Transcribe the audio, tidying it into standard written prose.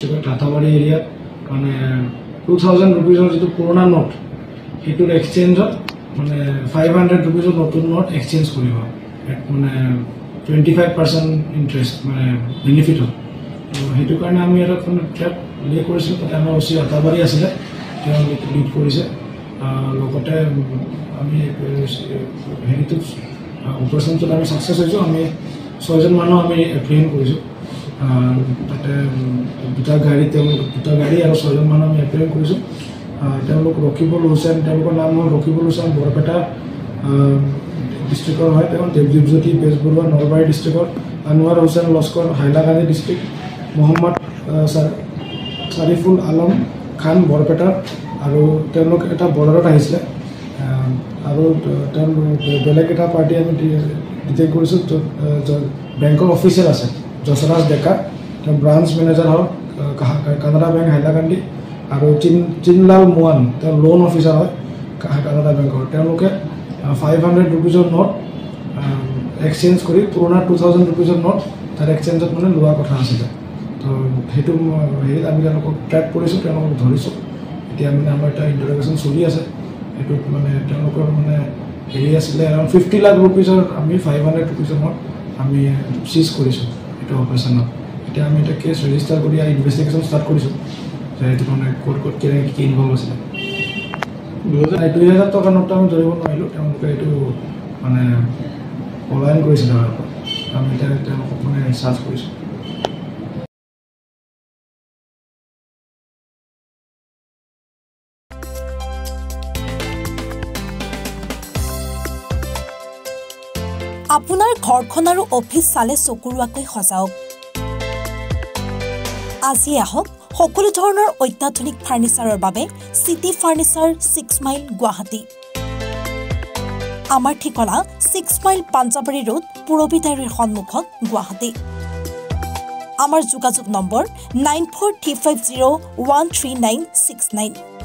Tathabari area মানে 2000 rupees যেটো পুৰণা নোট এটোৰ এক্সচেঞ্জত মানে 500 rupees নতুন নোট এক্সচেঞ্জ কৰিব মানে 25% ইন্টাৰেস্ট মানে বেনিফিট হয় হেতু কাৰণে আমি এটা ট্ৰেপ লে কৰিছিল তাতে আমাৰ ওচি তাতাবাৰী আছিল তেওঁ লিড কৰিছে লগতে আমি হেৰিটো অপাৰেচনটো আমি সাকসেস হৈছো আমি 6 জন মানুহ আমি এপ্ৰিহেণ্ড কৰিছো তাতে দুটা গাড়ী আৰু 6 জন মানুহ আমি এপ্ৰিহেণ্ড কৰিছো তেওঁলোক ৰকিবুল হুছেইন তেওঁলোকৰ নাম হ'ল ৰকিবুল হুছেইন বৰপেটা ডিস্ট্ৰিক্টৰ হয় তেওঁ দেৱজ্যোতি বেজবৰুৱা নলবাৰী ডিস্ট্ৰিক্টৰ আনোৱাৰ হুছেইন লস্কৰ হাইলাকান্দি ডিস্ট্ৰিক্ট মোহাম্মদ সাৰিফুল আলম খান বৰপেটা আৰু তেওঁলোক এটা বৰ্ডাৰত আহিছিলে আৰু তেওঁলোক বেলেগ এটা পাৰ্টি আমি ডিটেক্ট কৰিছোঁ বেংকৰ অফিচাৰ আছে জসৰাজ ডেকা তেওঁ ব্ৰাঞ্চ মেনেজাৰ হ'ল কানাডা বেংক হাইলাকান্দি আৰু চিনলাল মোৱান তেওঁ লোন অফিচাৰ হয় কানাডা বেংকৰ তেওঁলোকে 500 rupeesৰ নোট এক্সচেঞ্জ কৰি পুৰণা 2000 rupeesৰ নোট তাৰ এক্সচেঞ্জত মানে লোৱা কথা আছিলে তো হেতু হেৰিত আমি তেওঁলোকক ট্ৰেক কৰিছোঁ তেওঁলোকক ধৰিছোঁ এতিয়া মানে আমাৰ এটা ইণ্টাৰোগেশ্যন চলি আছে হেতু মানে তেওঁলোকৰ মানে হেৰি আছিলে এৰাউণ্ড 50 লাখ rupeesৰ আমি 500 rupeesৰ নোট আমি সিজ কৰিছোঁ এটা অপাৰেশ্যনত এতিয়া আমি এটা কেছ ৰেজিষ্টাৰ কৰি ইনভেষ্টিগেশ্যন ষ্টাৰ্ট কৰিছোঁ যে এইটো মানে ক'ত কেনেকৈ কি ইনভলভ আছিলে 2000 টকা নোটটো আমি ধৰিব নোৱাৰিলোঁ তেওঁলোকে এইটো মানে পলায়ন কৰিছিলে আমি এতিয়া তেওঁলোকক মানে চাৰ্জ কৰিছোঁ আপোনাৰ ঘৰখন আৰু অফিচ চালে চকুৰুৱাকৈ সজাওক আজি আহক সকলো ধৰণৰ অত্যাধুনিক ফাৰ্নিচাৰৰ বাবে সিটি ফাৰ্নিচাৰ 6 মাইল গুৱাহাটী আমাৰ ঠিকনা 6 মাইল পাঞ্জাবাৰী ৰোড পুৰবিতাৰীৰ সন্মুখত গুৱাহাটী আমাৰ যোগাযোগ নম্বৰ 9435013969